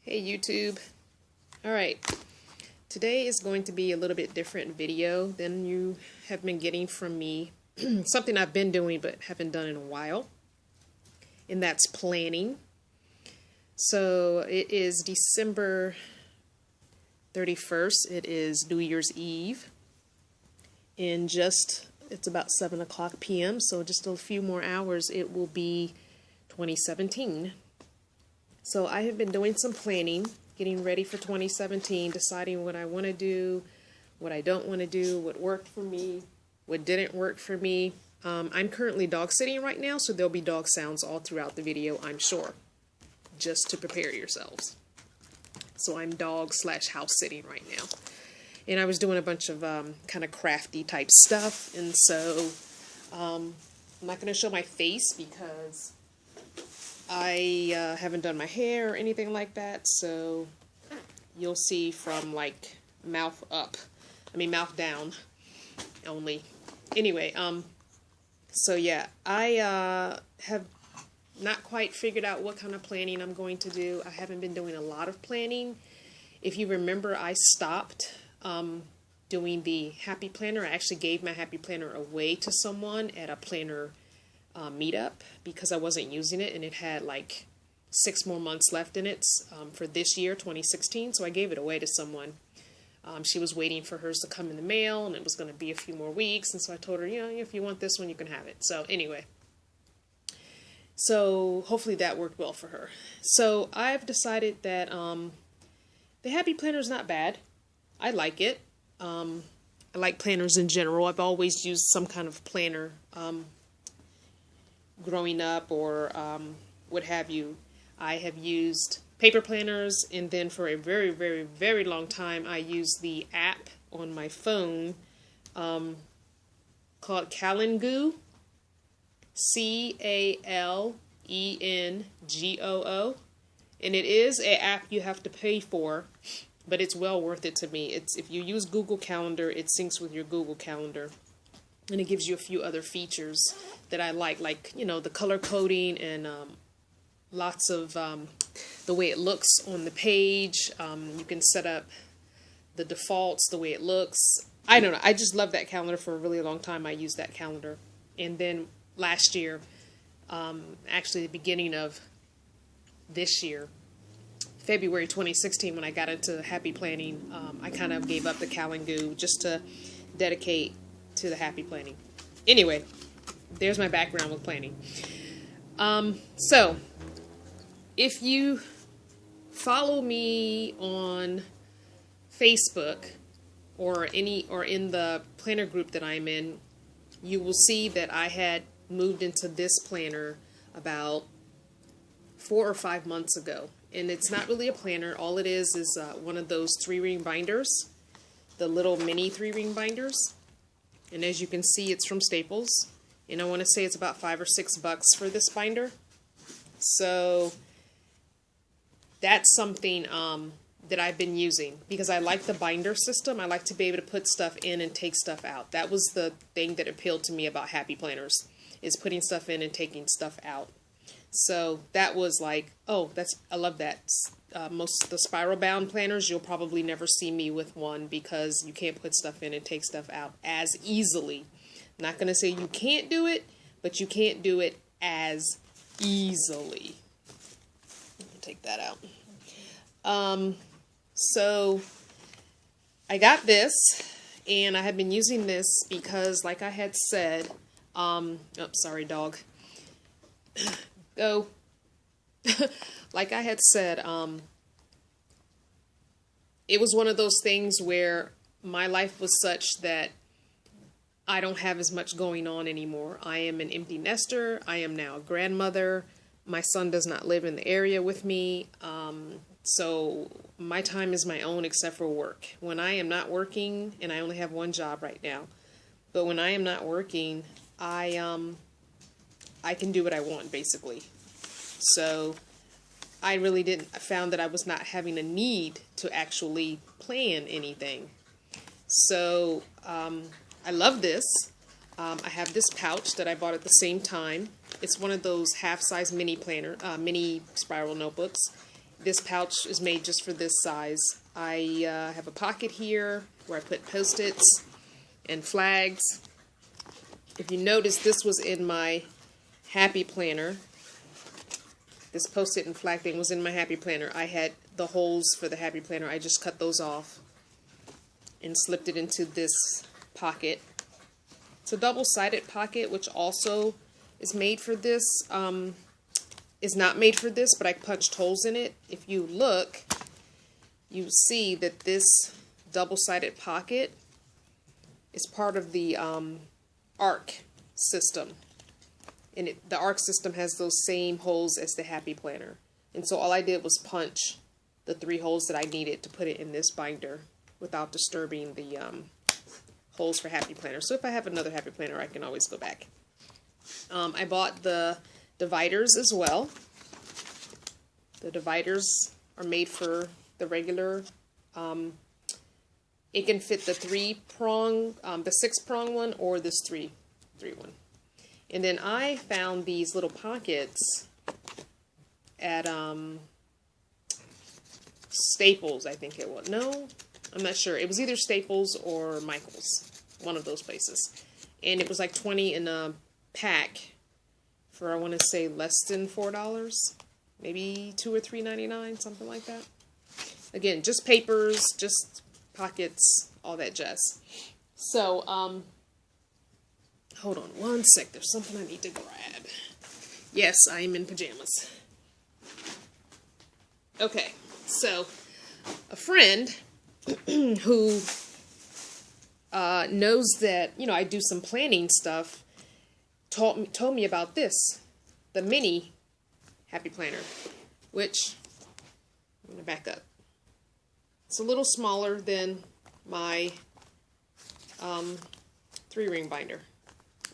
Hey YouTube. Alright, today is going to be a little bit different video than you have been getting from me. Something I've been doing but haven't done in a while, and that's planning. So it is December 31st. It is New Year's Eve, and it's about 7 o'clock p.m., so just a few more hours it will be 2017. So I have been doing some planning, getting ready for 2017, deciding what I want to do, what I don't want to do, what worked for me, what didn't work for me. I'm currently dog sitting right now, so there'll be dog sounds all throughout the video, I'm sure, just to prepare yourselves. So I'm dog/house sitting right now. And I was doing a bunch of kind of crafty type stuff, and so I'm not going to show my face because I haven't done my hair or anything like that, so you'll see from like mouth down only. Anyway, so yeah, I have not quite figured out what kind of planning I'm going to do. I haven't been doing a lot of planning. If you remember, I stopped doing the Happy Planner. I actually gave my Happy Planner away to someone at a planner meetup because I wasn't using it, and it had like 6 more months left in it for this year, 2016, so I gave it away to someone. She was waiting for hers to come in the mail, and it was going to be a few more weeks, and so I told her, you know, if you want this one, you can have it. So anyway, so hopefully that worked well for her. So I've decided that the Happy Planner is not bad. I like it. I like planners in general. I've always used some kind of planner growing up, or what have you. I have used paper planners, and then for a very, very, very long time I used the app on my phone called Calengoo, Calengoo, and it is an app you have to pay for, but it's well worth it to me. It's if you use Google Calendar, it syncs with your Google Calendar, and it gives you a few other features that I like, you know, the color coding and lots of the way it looks on the page. You can set up the defaults, the way it looks. I don't know. I just love that calendar. For a really long time I used that calendar. And then last year, actually the beginning of this year, February 2016, when I got into happy planning, I kind of gave up the Calengoo just to dedicate to the happy planning. Anyway, there's my background with planning. So if you follow me on Facebook or in the planner group that I'm in, you will see that I had moved into this planner about 4 or 5 months ago. And it's not really a planner. All it is one of those 3-ring binders, the little mini 3-ring binders. And as you can see, it's from Staples. And I want to say it's about $5 or $6 for this binder. So that's something that I've been using because I like the binder system. I like to be able to put stuff in and take stuff out. That was the thing that appealed to me about happy planners, is putting stuff in and taking stuff out. So that was like, oh, I love that. Most of the spiral bound planners, you'll probably never see me with one because you can't put stuff in and take stuff out as easily. I'm not going to say you can't do it, but you can't do it as easily. Let me take that out. So I got this, and I have been using this because, like I had said, oh, sorry, dog. Go. Like I had said, it was one of those things where my life was such that I don't have as much going on anymore. I am an empty nester. I am now a grandmother. My son does not live in the area with me. So my time is my own except for work. When I am not working, and I only have one job right now, but when I am not working, I can do what I want, basically. So I found that I was not having a need to actually plan anything. So I love this. I have this pouch that I bought at the same time. It's one of those half-size mini spiral notebooks. this pouch is made just for this size. I have a pocket here where I put Post-its and flags. If you notice, this was in my Happy Planner. This Post-it and flag thing was in my Happy Planner. I had the holes for the Happy Planner. I just cut those off and slipped it into this pocket. It's a double-sided pocket, which also is made for this. Is not made for this, but I punched holes in it. If you look, you see that this double-sided pocket is part of the ARC system. And the ARC system has those same holes as the Happy Planner. And so all I did was punch the 3 holes that I needed to put it in this binder without disturbing the holes for Happy Planner. So if I have another Happy Planner, I can always go back. I bought the dividers as well. The dividers are made for the regular. It can fit the 3-prong, the 6-prong one, or this 3 one. And then I found these little pockets at Staples, I think it was. No, I'm not sure. It was either Staples or Michael's, one of those places. And it was like 20 in a pack for, I want to say, less than $4. Maybe $2 or $3.99, something like that. Again, just papers, just pockets, all that jazz. So, hold on one sec. There's something I need to grab. Yes, I am in pajamas. Okay, so a friend who knows that, you know, I do some planning stuff, told me about this, the mini Happy Planner, which, I'm going to back up. It's a little smaller than my 3-ring binder.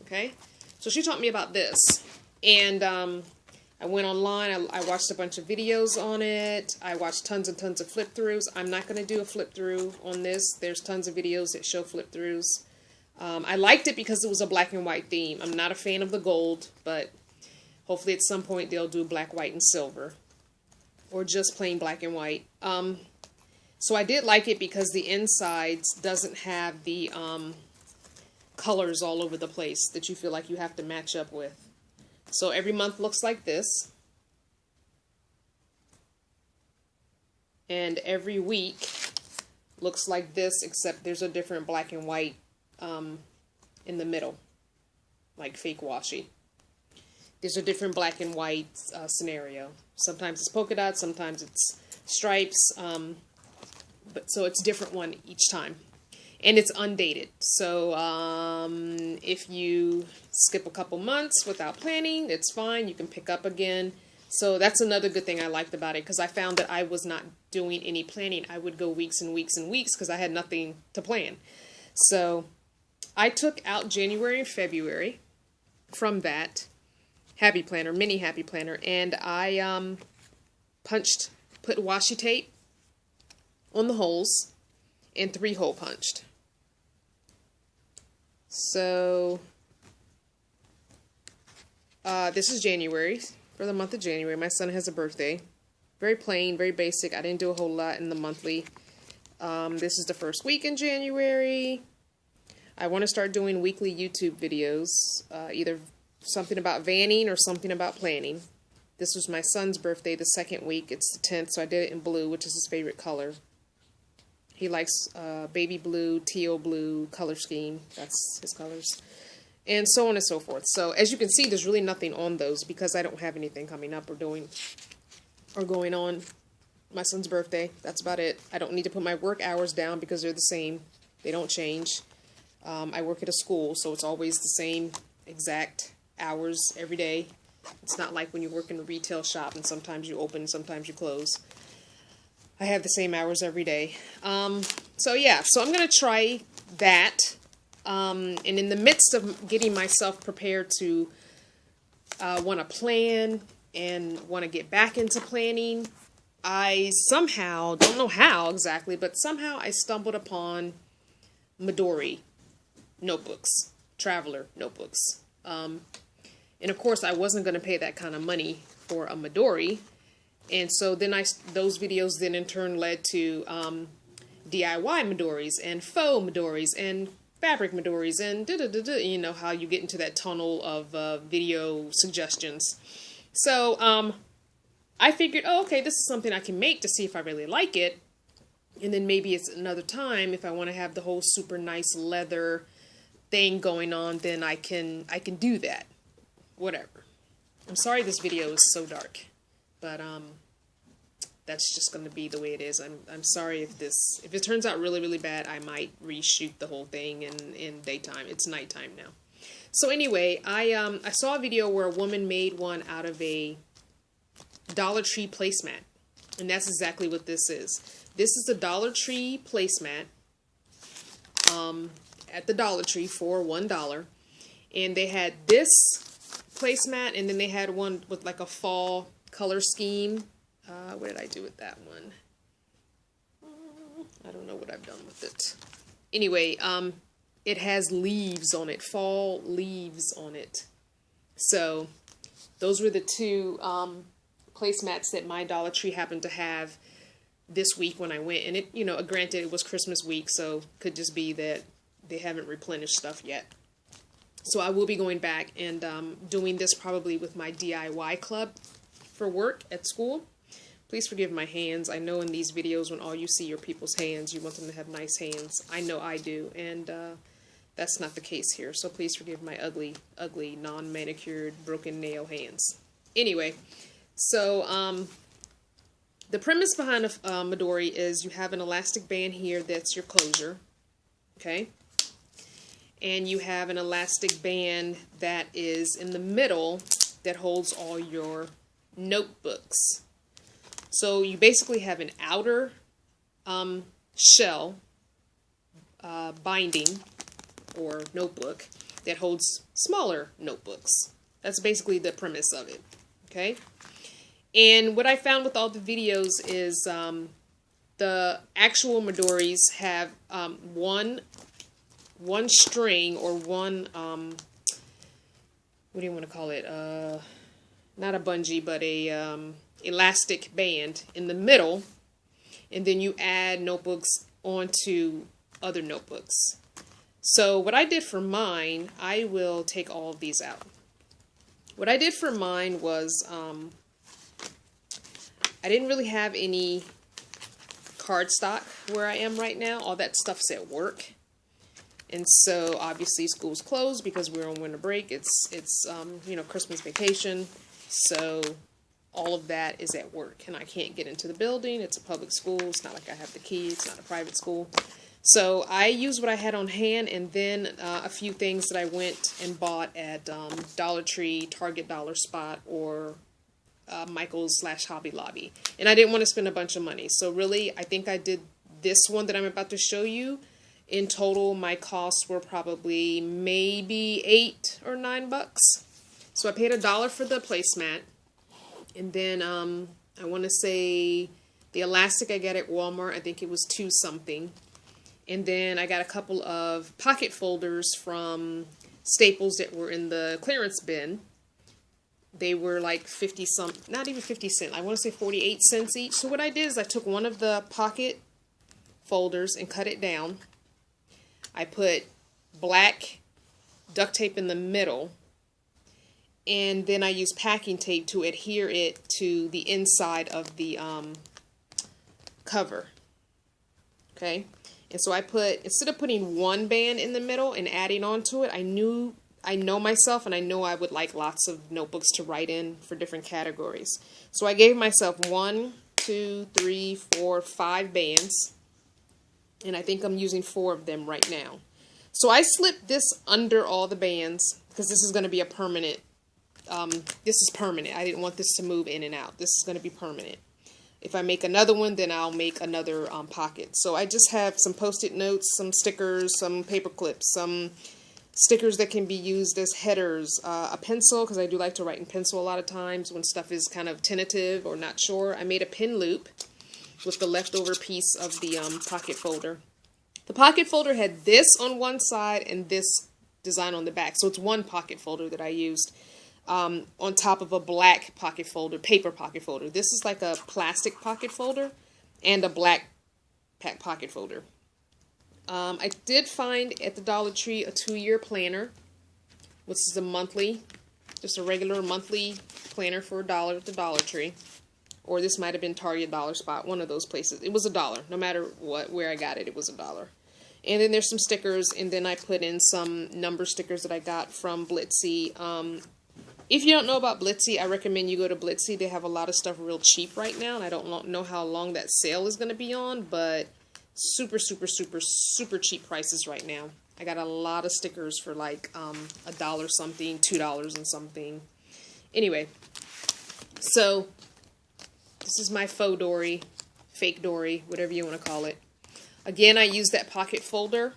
Okay, so she taught me about this, and I went online, I watched a bunch of videos on it, I watched tons and tons of flip-throughs. I'm not going to do a flip-through on this. There's tons of videos that show flip-throughs. I liked it because it was a black and white theme. I'm not a fan of the gold, but hopefully at some point they'll do black, white, and silver, or just plain black and white. So I did like it because the insides doesn't have the colors all over the place that you feel like you have to match up with. So every month looks like this. And every week looks like this, except there's a different black and white in the middle, like fake washi. There's a different black and white scenario. Sometimes it's polka dots, sometimes it's stripes, but so it's a different one each time. And it's undated. So if you skip a couple months without planning, it's fine. You can pick up again. So that's another good thing I liked about it, because I found that I was not doing any planning. I would go weeks and weeks and weeks because I had nothing to plan. So I took out January and February from that Happy Planner, mini Happy Planner, and I put washi tape on the holes and 3-hole punched. So this is January, for the month of January. My son has a birthday. Very plain, very basic. I didn't do a whole lot in the monthly. This is the first week in January. I want to start doing weekly YouTube videos, either something about vanning or something about planning. This was my son's birthday, the second week. It's the 10th, so I did it in blue, which is his favorite color. He likes baby blue, teal blue color scheme. That's his colors. And so on and so forth. So as you can see, there's really nothing on those because I don't have anything coming up or going on. My son's birthday, that's about it. I don't need to put my work hours down because they're the same. They don't change. I work at a school, so it's always the same exact hours every day. It's not like when you work in a retail shop and sometimes you open, sometimes you close. I have the same hours every day. So yeah, so I'm going to try that. And in the midst of getting myself prepared to want to plan and want to get back into planning, I somehow, don't know how exactly, but somehow I stumbled upon Midori notebooks, traveler notebooks. And of course I wasn't going to pay that kind of money for a Midori. And so then those videos then in turn led to DIY Midoris and faux Midoris and fabric Midoris and you know how you get into that tunnel of video suggestions. So I figured, oh, okay, this is something I can make to see if I really like it. And then maybe it's another time if I want to have the whole super nice leather thing going on, then I can do that. Whatever. I'm sorry this video is so dark, but that's just going to be the way it is. I'm sorry if it turns out really, really bad, I might reshoot the whole thing in daytime. It's nighttime now. So anyway, I saw a video where a woman made one out of a Dollar Tree placemat, and that's exactly what this is. This is a Dollar Tree placemat at the Dollar Tree for $1, and they had this placemat, and then they had one with like a fall color scheme. What did I do with that one? I don't know what I've done with it. Anyway, it has leaves on it, fall leaves on it. So those were the two placemats that my Dollar Tree happened to have this week when I went. And it, you know, granted it was Christmas week, so could just be that they haven't replenished stuff yet. So I will be going back and doing this probably with my DIY club for work at school. Please forgive my hands. I know in these videos when all you see are people's hands, you want them to have nice hands. I know I do, and that's not the case here. So please forgive my ugly, ugly, non-manicured, broken nail hands. Anyway, so the premise behind a Midori is you have an elastic band here that's your closure, okay? And you have an elastic band that is in the middle that holds all your notebooks. So you basically have an outer shell binding or notebook that holds smaller notebooks. That's basically the premise of it, okay? And what I found with all the videos is the actual Midoris have one string or one, what do you want to call it? Not a bungee, but a elastic band in the middle, and then you add notebooks onto other notebooks. So what I did for mine, I will take all of these out. What I did for mine was I didn't really have any cardstock where I am right now. All that stuff's at work. And so obviously school's closed because we're on winter break. It's you know, Christmas vacation. So all of that is at work, and I can't get into the building. It's a public school. It's not like I have the key. It's not a private school. So I used what I had on hand, and then a few things that I went and bought at Dollar Tree, Target Dollar Spot, or Michael's / Hobby Lobby. And I didn't want to spend a bunch of money. So really, I think I did this one that I'm about to show you. In total, my costs were probably maybe $8 or $9. So I paid $1 for the placemat. And then I want to say the elastic I got at Walmart, I think it was $2 something. And then I got a couple of pocket folders from Staples that were in the clearance bin. They were like 50 some, not even 50 cents. I want to say 48 cents each. So what I did is I took one of the pocket folders and cut it down. I put black duct tape in the middle. And then I use packing tape to adhere it to the inside of the cover. Okay? And so I put, instead of putting one band in the middle and adding onto it, I know myself, and I know I would like lots of notebooks to write in for different categories. So I gave myself 1, 2, 3, 4, 5 bands. And I think I'm using 4 of them right now. So I slipped this under all the bands because this is going to be a permanent. This is permanent. I didn't want this to move in and out. This is going to be permanent. If I make another one, then I'll make another pocket. So I just have some Post-it notes, some stickers, some paper clips, some stickers that can be used as headers, a pencil, because I do like to write in pencil a lot of times when stuff is kind of tentative or not sure. I made a pin loop with the leftover piece of the pocket folder. The pocket folder had this on one side and this design on the back. So it's one pocket folder that I used. on top of a black pocket folder, paper pocket folder. This is like a plastic pocket folder and a black pocket folder. I did find at the Dollar Tree a 2-year planner, which is a monthly, just a regular monthly planner for $1 at the Dollar Tree. Or this might have been Target, Dollar Spot, one of those places. It was $1. No matter where I got it, it was $1. And then there's some stickers, and then I put in some number stickers that I got from Blitsy. If you don't know about Blitsy, I recommend you go to Blitsy. They have a lot of stuff real cheap right now, and I don't know how long that sale is going to be on, but super, super, super, super cheap prices right now. I got a lot of stickers for like $1 something, $2 and something. Anyway, so this is my faux dory, fake dory, whatever you want to call it. Again, I used that pocket folder,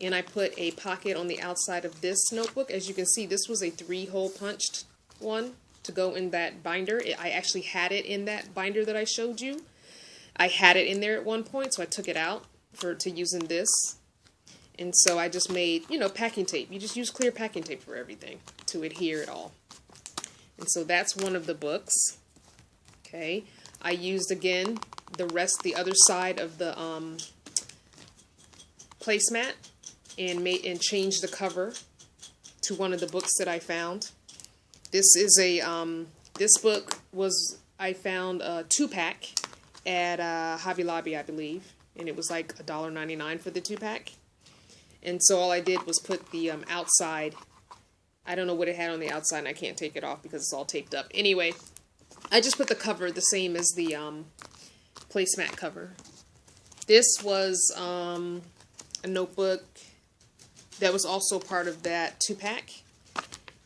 and I put a pocket on the outside of this notebook. As you can see, this was a 3-hole punched one to go in that binder. I actually had it in that binder that I showed you. I had it in there at one point, so I took it out to use in this. And so I just made, you know, packing tape. You just use clear packing tape for everything to adhere it all. And so that's one of the books. Okay. I used, again, the other side of the placemat and changed the cover to one of the books that I found. This is this book was, I found a 2-pack at Hobby Lobby, I believe, and it was like $1.99 for the 2-pack. And so all I did was put the outside, I don't know what it had on the outside, and I can't take it off because it's all taped up. Anyway, I just put the cover the same as the placemat cover. This was a notebook that was also part of that 2-pack,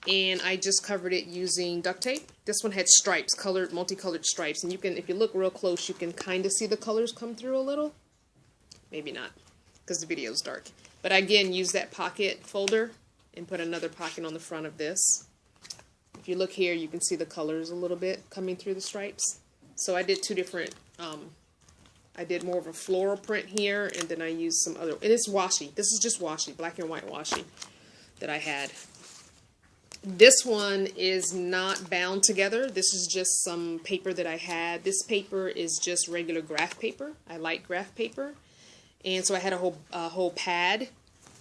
and I just covered it using duct tape. This one had stripes, multicolored stripes, and you can, if you look real close, you can kind of see the colors come through a little. Maybe not, because the video's dark. But I, again, use that pocket folder and put another pocket on the front of this. If you look here, you can see the colors a little bit coming through the stripes. So I did 2 different, I did more of a floral print here, and then I used some other, and it's washi. This is just washi, black and white washi that I had. This one is not bound together. This is just some paper that I had. This paper is just regular graph paper. I like graph paper. And so I had a whole pad.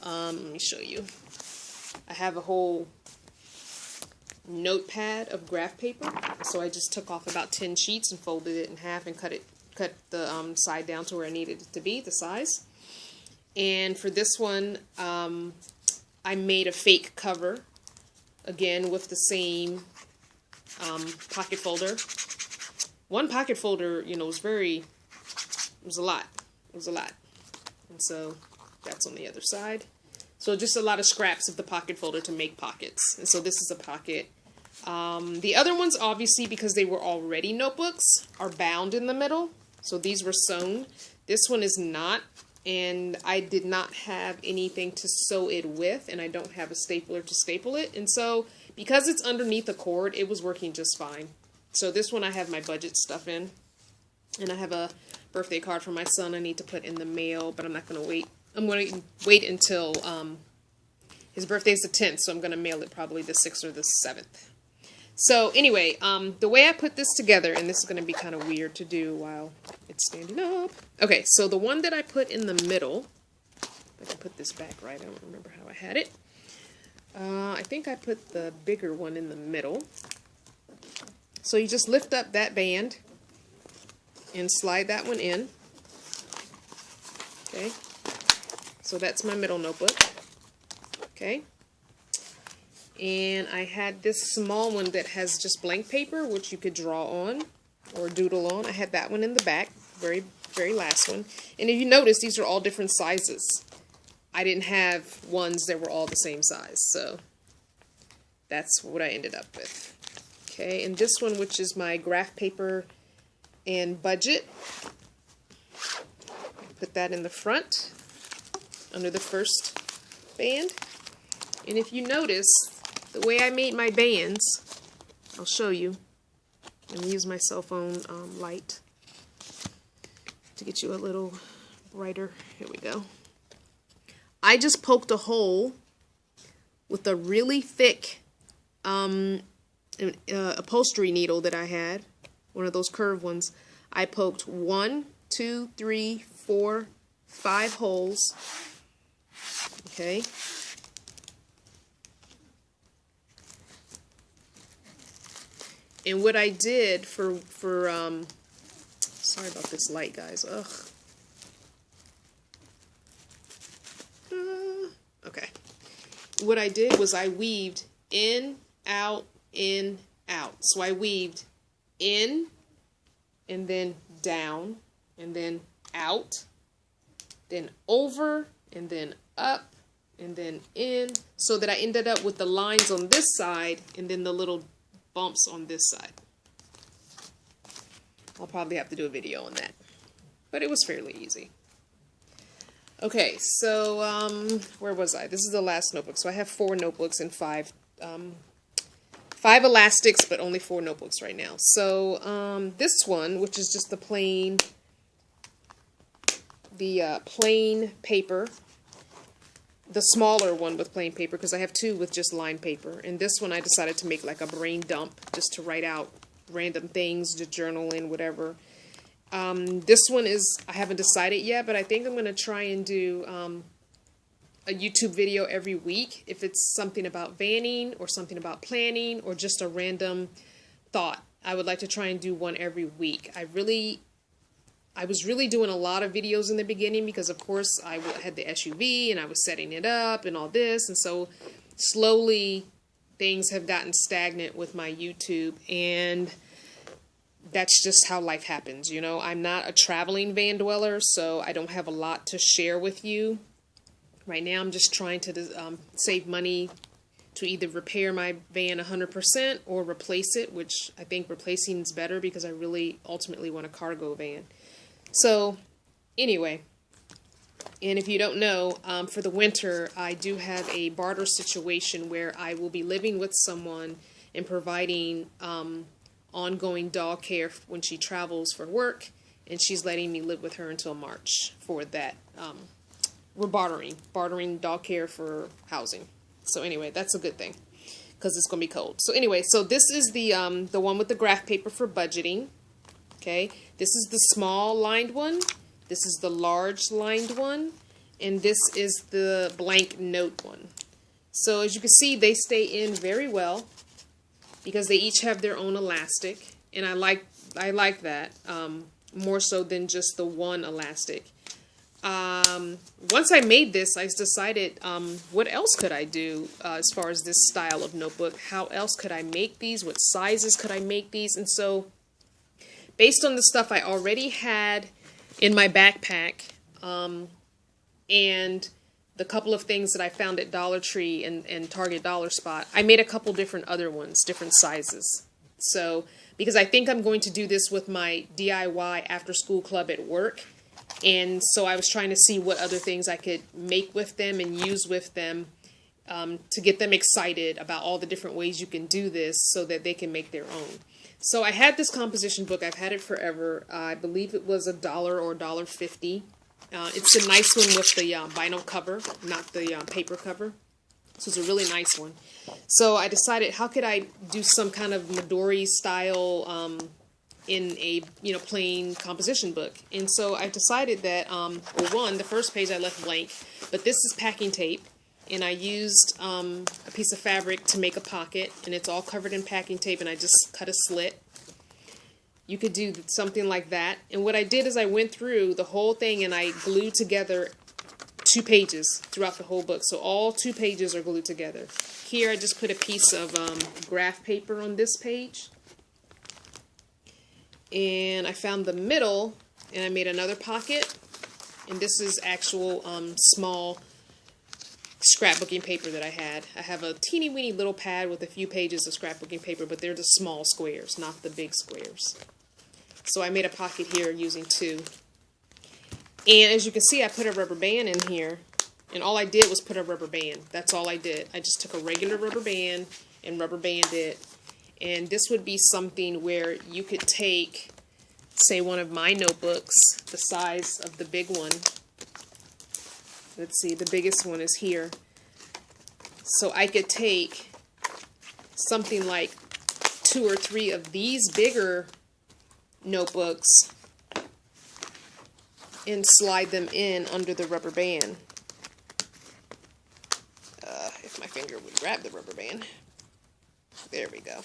Let me show you. I have a whole notepad of graph paper. So I just took off about 10 sheets and folded it in half and cut the side down to where I needed it to be, the size. And for this one, I made a fake cover, again with the same pocket folder. One pocket folder, you know, was a lot. It was a lot. And so that's on the other side. So just a lot of scraps of the pocket folder to make pockets. And so this is a pocket. The other ones, obviously, because they were already notebooks, are bound in the middle. So these were sewn. This one is not. And I did not have anything to sew it with. And I don't have a stapler to staple it. And so because it's underneath the cord, it was working just fine. So this one I have my budget stuff in. And I have a birthday card for my son I need to put in the mail, but I'm not going to wait. I'm going to wait until his birthday is the 10th, so I'm going to mail it probably the 6th or the 7th. So anyway, the way I put this together, and this is going to be kind of weird to do while it's standing up. Okay, so the one that I put in the middle, if I can put this back right, I don't remember how I had it. I think I put the bigger one in the middle. So you just lift up that band and slide that one in. Okay, so that's my middle notebook. Okay, and I had this small one that has just blank paper, which you could draw on or doodle on. I had that one in the back, very last one. And if you notice, these are all different sizes. I didn't have ones that were all the same size, so that's what I ended up with. Okay, and this one, which is my graph paper and budget, put that in the front under the first band. And if you notice, the way I made my bands, I'll show you. I'm going to use my cell phone light to get you a little brighter. Here we go. I just poked a hole with a really thick upholstery needle that I had, one of those curved ones. I poked 1, 2, 3, 4, 5 holes. Okay. And what I did for sorry about this light, guys. Ugh. Okay. What I did was I weaved in, out, in, out. So I weaved in, and then down, and then out, then over, and then up, and then in, so that I ended up with the lines on this side, and then the little bumps on this side. I'll probably have to do a video on that, but it was fairly easy. Okay, so where was I? This is the last notebook. So I have 4 notebooks and 5 elastics, but only 4 notebooks right now. So this one, which is just the plain paper, the smaller one with plain paper, because I have 2 with just lined paper. And this one I decided to make like a brain dump, just to write out random things, to journal in, whatever. This one is, I haven't decided yet, but I think I'm going to try and do a YouTube video every week. If it's something about vanning or something about planning or just a random thought, I would like to try and do one every week. I was really doing a lot of videos in the beginning because, of course, I had the SUV and I was setting it up and all this. And so slowly things have gotten stagnant with my YouTube, and that's just how life happens, you know. I'm not a traveling van dweller, so I don't have a lot to share with you. Right now I'm just trying to save money to either repair my van 100% or replace it, which I think replacing is better because I really ultimately want a cargo van. So anyway, and if you don't know, for the winter I do have a barter situation where I will be living with someone and providing ongoing dog care when she travels for work, and she's letting me live with her until March for that. We're bartering dog care for housing. So anyway, that's a good thing because it's going to be cold. So anyway, so this is the one with the graph paper for budgeting. Okay, this is the small lined one. This is the large lined one, and this is the blank note one. So as you can see, they stay in very well because they each have their own elastic, and I like that more so than just the one elastic. Once I made this, I decided what else could I do as far as this style of notebook. How else could I make these? What sizes could I make these? And so based on the stuff I already had in my backpack and the couple of things that I found at Dollar Tree and Target Dollar Spot, I made a couple different other ones, different sizes. So, because I think I'm going to do this with my DIY after school club at work, and so I was trying to see what other things I could make with them and use with them to get them excited about all the different ways you can do this so that they can make their own. So I had this composition book. I've had it forever. I believe it was $1 or $1.50. It's a nice one with the vinyl cover, not the paper cover. So it's a really nice one. So I decided, how could I do some kind of Midori style in a plain composition book? And so I decided that, well, one, the first page I left blank, but this is packing tape. And I used a piece of fabric to make a pocket, and it's all covered in packing tape, and I just cut a slit. You could do something like that. And what I did is I went through the whole thing and I glued together 2 pages throughout the whole book. So all 2 pages are glued together. Here I just put a piece of graph paper on this page. And I found the middle, and I made another pocket. And this is actual small scrapbooking paper that I had. I have a teeny weeny little pad with a few pages of scrapbooking paper, but they're the small squares, not the big squares. So I made a pocket here using 2. And as you can see, I put a rubber band in here, and all I did was put a rubber band. That's all I did. I just took a regular rubber band and rubber banded it. And this would be something where you could take, say, one of my notebooks, the size of the big one. Let's see, the biggest one is here. So I could take, something like 2 or 3 of these bigger notebooks and slide them in under the rubber band. If my finger would grab the rubber band. There we go.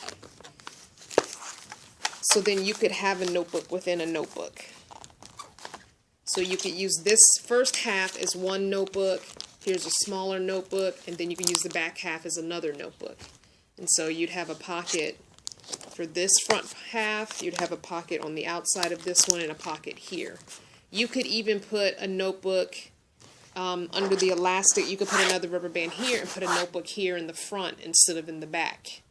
So then you could have a notebook within a notebook. So you could use this first half as one notebook. Here's a smaller notebook, and then you can use the back half as another notebook. And so you'd have a pocket for this front half, you'd have a pocket on the outside of this one, and a pocket here. You could even put a notebook under the elastic. You could put another rubber band here and put a notebook here in the front instead of in the back.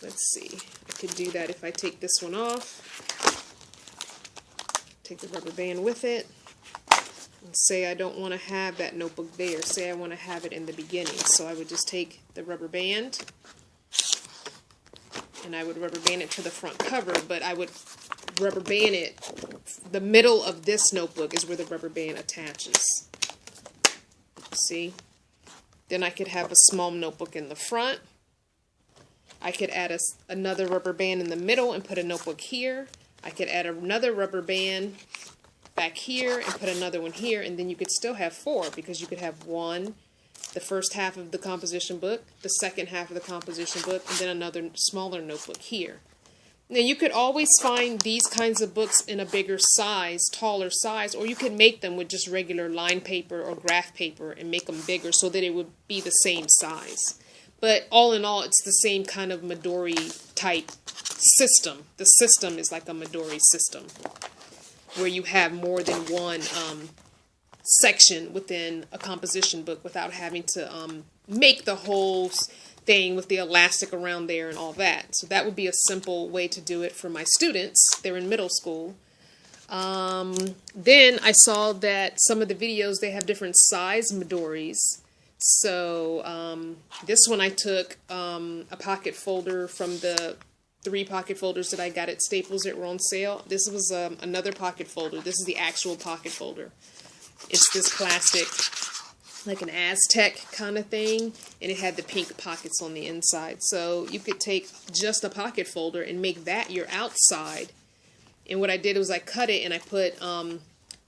Let's see. I could do that if I take this one off. Take the rubber band with it. And say I don't want to have that notebook there. Say I want to have it in the beginning. So I would just take the rubber band and I would rubber band it to the front cover, but I would rubber band it. The middle of this notebook is where the rubber band attaches. See? Then I could have a small notebook in the front. I could add another rubber band in the middle and put a notebook here. I could add another rubber band back here and put another one here, and then you could still have 4, because you could have one, the first half of the composition book, the second half of the composition book, and then another smaller notebook here. Now you could always find these kinds of books in a bigger size, taller size, or you could make them with just regular line paper or graph paper and make them bigger so that it would be the same size. But all in all, it's the same kind of Midori type system. The system is like a Midori system, where you have more than one section within a composition book without having to make the whole thing with the elastic around there and all that. So that would be a simple way to do it for my students. They're in middle school. Then I saw that some of the videos, they have different size Midoris. So this one I took a pocket folder from the 3 pocket folders that I got at Staples that were on sale. This was another pocket folder. This is the actual pocket folder. It's this plastic, like an Aztec kind of thing, and it had the pink pockets on the inside. So you could take just a pocket folder and make that your outside. And what I did was I cut it and I put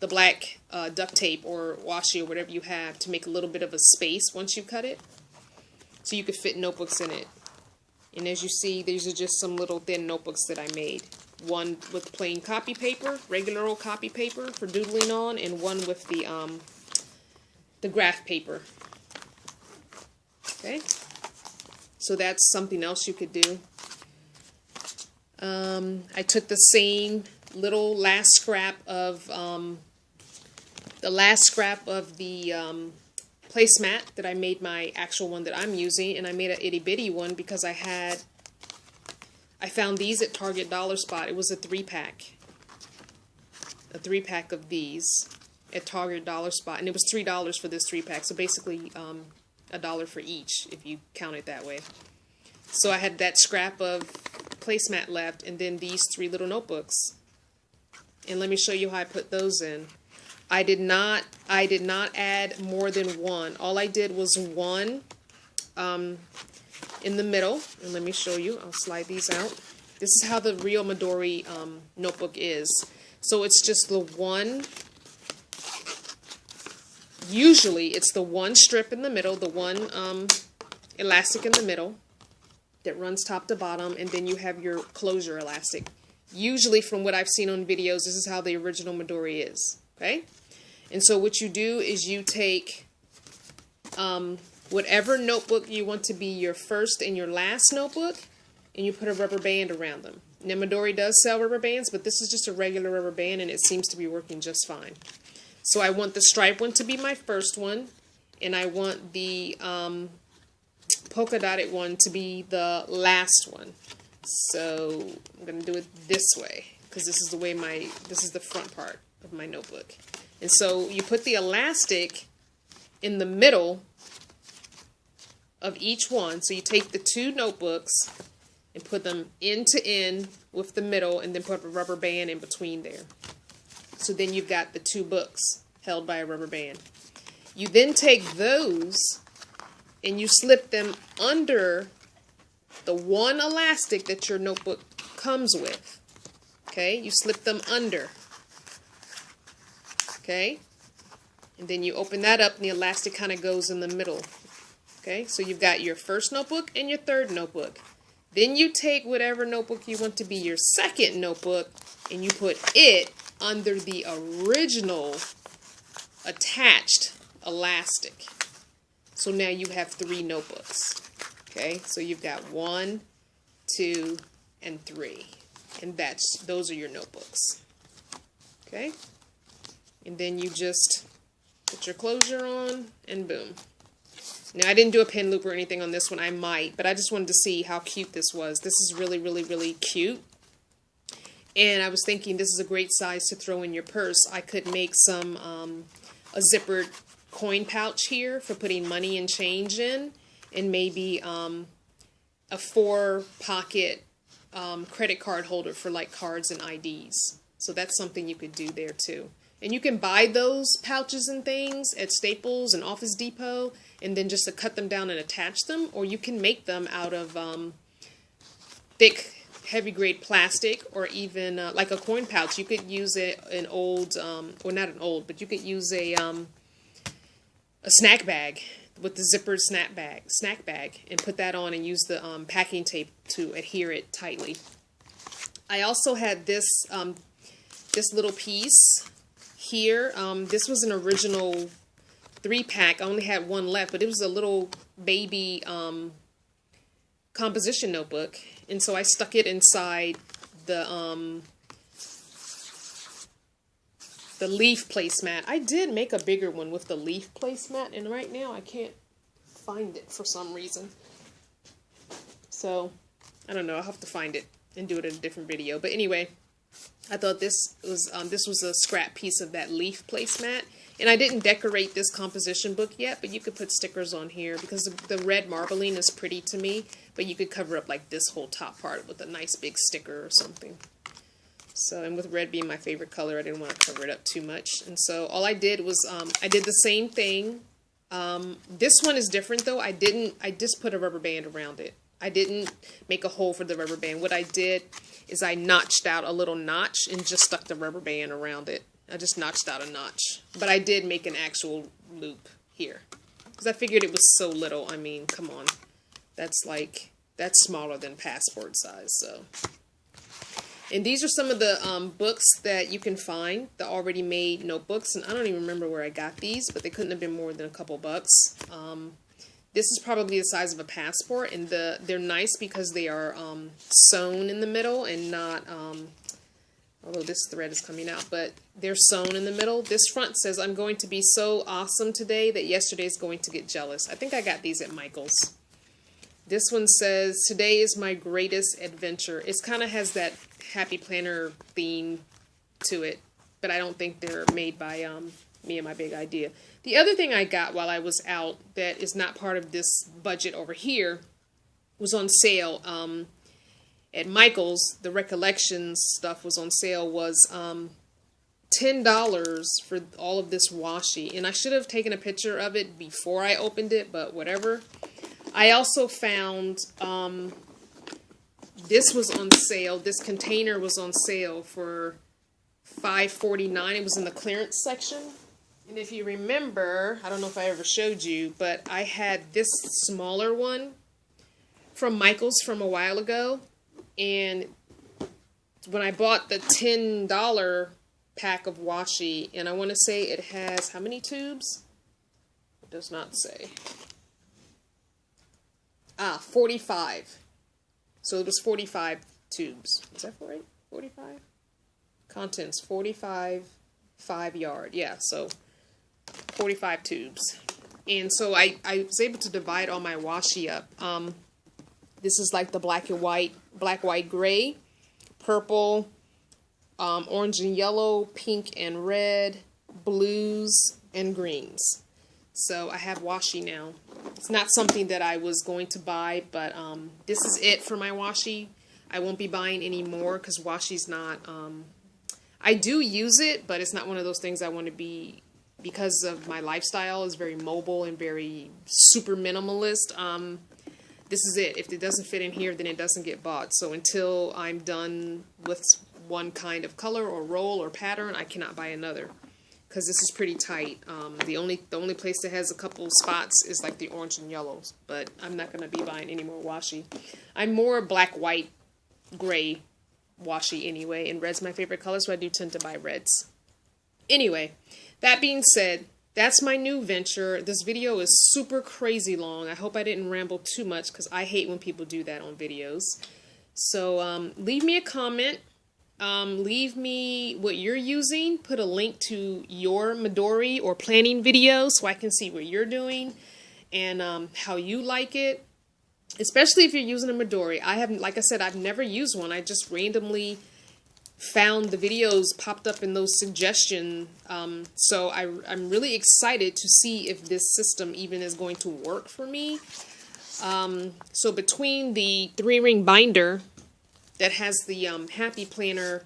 the black duct tape or washi or whatever you have to make a little bit of a space once you cut it. So you could fit notebooks in it. And as you see, these are just some little thin notebooks that I made. One with plain copy paper, regular old copy paper for doodling on, and one with the graph paper. Okay? So that's something else you could do. I took the same little last scrap of the placemat that I made my actual one that I'm using, and I made an itty bitty one because I found these at Target Dollar Spot. It was a 3-pack. A 3-pack of these at Target Dollar Spot, and it was $3 for this 3-pack, so basically $1 for each if you count it that way. So I had that scrap of placemat left, and then these 3 little notebooks. And let me show you how I put those in. I did not add more than one. All I did was one in the middle. And let me show you. I'll slide these out. This is how the real Midori notebook is. So it's just the one. Usually it's the one strip in the middle, the one elastic in the middle that runs top to bottom, and then you have your closure elastic. Usually, from what I've seen on videos, this is how the original Midori is. Okay? And so what you do is you take whatever notebook you want to be your first and your last notebook, and you put a rubber band around them. Now, Midori does sell rubber bands, but this is just a regular rubber band, and it seems to be working just fine. So I want the stripe one to be my first one, and I want the polka dotted one to be the last one. So I'm going to do it this way, because this is the way this is the front part of my notebook. And so you put the elastic in the middle of each one. So you take the 2 notebooks and put them end to end with the middle, and then put a rubber band in between there. So then you've got the 2 books held by a rubber band. You then take those and you slip them under the one elastic that your notebook comes with. Okay, you slip them under. Okay, and then you open that up and the elastic kind of goes in the middle. Okay, so you've got your first notebook and your third notebook. Then you take whatever notebook you want to be your second notebook and you put it under the original attached elastic. So now you have 3 notebooks. Okay, so you've got 1, 2, and 3. And those are your notebooks. Okay, and then you just put your closure on and boom. Now, I didn't do a pin loop or anything on this one. I might, but I just wanted to see how cute this was. This is really, really, really cute. And I was thinking this is a great size to throw in your purse. I could make some, a zippered coin pouch here for putting money and change in. And maybe a 4-pocket credit card holder for like cards and IDs. So that's something you could do there too. And you can buy those pouches and things at Staples and Office Depot, and then just to cut them down and attach them, or you can make them out of thick, heavy-grade plastic, or even like a coin pouch. You could use an old, or not an old, but you could use a snack bag with the zippered snack bag, and put that on and use the packing tape to adhere it tightly. I also had this this little piece here. This was an original 3-pack. I only had one left, but it was a little baby composition notebook, and so I stuck it inside the leaf placemat. I did make a bigger one with the leaf placemat, and right now I can't find it for some reason. So I don't know. I'll have to find it and do it in a different video. But anyway, I thought this was a scrap piece of that leaf placemat. And I didn't decorate this composition book yet, but you could put stickers on here because the red marbling is pretty to me. But you could cover up like this whole top part with a nice big sticker or something. So, and with red being my favorite color, I didn't want to cover it up too much. And so all I did was, I did the same thing. This one is different though. I just put a rubber band around it. I didn't make a hole for the rubber band. What I did is I notched out a little notch and just stuck the rubber band around it. I just notched out a notch. But I did make an actual loop here. Because I figured it was so little. I mean, come on. That's smaller than passport size, so. And these are some of the books that you can find, the already made notebooks. And I don't even remember where I got these, but they couldn't have been more than a couple bucks. This is probably the size of a passport, and they're nice because they are sewn in the middle and not, although this thread is coming out, but they're sewn in the middle. This front says, "I'm going to be so awesome today that yesterday's going to get jealous." I think I got these at Michael's. This one says, "Today is my greatest adventure." It kind of has that Happy Planner theme to it, but I don't think they're made by me and my big idea. The other thing I got while I was out that is not part of this budget over here was on sale at Michael's. The Recollections stuff was on sale, was $10 for all of this washi, and I should have taken a picture of it before I opened it, but whatever. I also found this was on sale. This container was on sale for $5.49. It was in the clearance section. And if you remember, I don't know if I ever showed you, but I had this smaller one from Michael's from a while ago. And when I bought the $10 pack of washi, and I want to say it has how many tubes? It does not say. 45. So it was 45 tubes. Is that right? 45? Contents, 45, 5 yard. Yeah, so 45 tubes. And so I was able to divide all my washi up. This is like the black, white, gray, purple, orange and yellow, pink and red, blues, and greens. So I have washi now. It's not something that I was going to buy, but this is it for my washi. I won't be buying any more because washi's not... I do use it, but it's not one of those things I want to be because of my lifestyle is very mobile and very super minimalist. This is it. If it doesn't fit in here, then it doesn't get bought. So until I'm done with one kind of color or roll or pattern, I cannot buy another, because this is pretty tight. The only place that has a couple spots is like the orange and yellows, but I'm not going to be buying any more washi. I'm more black, white, gray washi anyway, and red's my favorite color, so I do tend to buy reds. Anyway, that being said, that's my new venture. This video is super crazy long. I hope I didn't ramble too much, because I hate when people do that on videos. So leave me a comment. Leave me what you're using. Put a link to your Midori or planning video so I can see what you're doing and how you like it. Especially if you're using a Midori. Like I said, I've never used one. I just randomly found the videos popped up in those suggestions. So I'm really excited to see if this system even is going to work for me. So between the 3-ring binder that has the Happy Planner,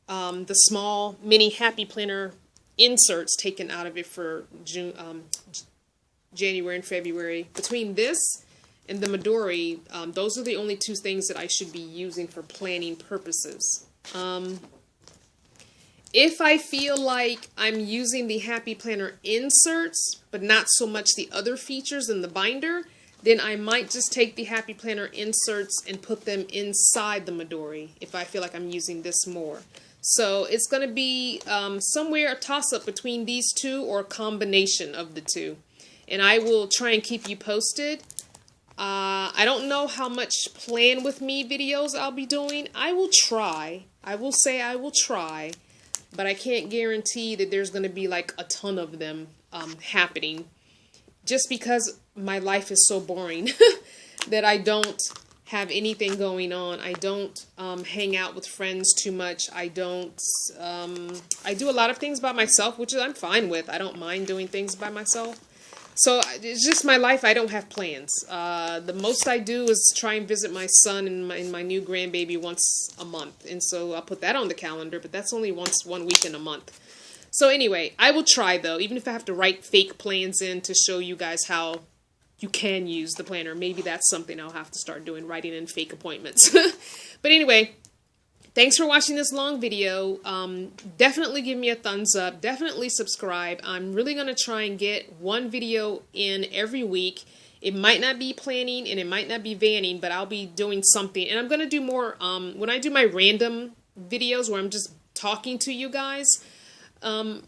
the small mini Happy Planner inserts taken out of it for January and February, between this and the Midori, those are the only 2 things that I should be using for planning purposes. If I feel like I'm using the Happy Planner inserts, but not so much the other features in the binder, then I might just take the Happy Planner inserts and put them inside the Midori if I feel like I'm using this more. So it's going to be somewhere a toss-up between these 2 or a combination of the 2. And I will try and keep you posted. I don't know how much plan with me videos I'll be doing. I will try. I will say I will try. But I can't guarantee that there's going to be like a ton of them happening. Just because my life is so boring that I don't have anything going on. I don't hang out with friends too much. I do a lot of things by myself, which I'm fine with. I don't mind doing things by myself. So it's just my life. I don't have plans. The most I do is try and visit my son and my new grandbaby once a month. And so I'll put that on the calendar, but that's only one week in a month. So anyway, I will try though, even if I have to write fake plans in to show you guys how you can use the planner. Maybe that's something I'll have to start doing, writing in fake appointments. But anyway, thanks for watching this long video. Definitely give me a thumbs up. Definitely subscribe. I'm really going to try and get one video in every week. It might not be planning and it might not be vanning, but I'll be doing something. And I'm going to do more, when I do my random videos where I'm just talking to you guys,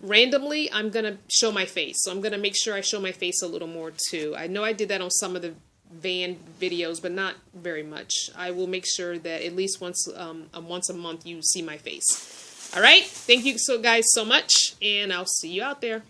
randomly, I'm going to show my face. So I'm going to make sure I show my face a little more too. I know I did that on some of the van videos, but not very much. I will make sure that at least once a month you see my face. All right? Thank you guys so much, and I'll see you out there.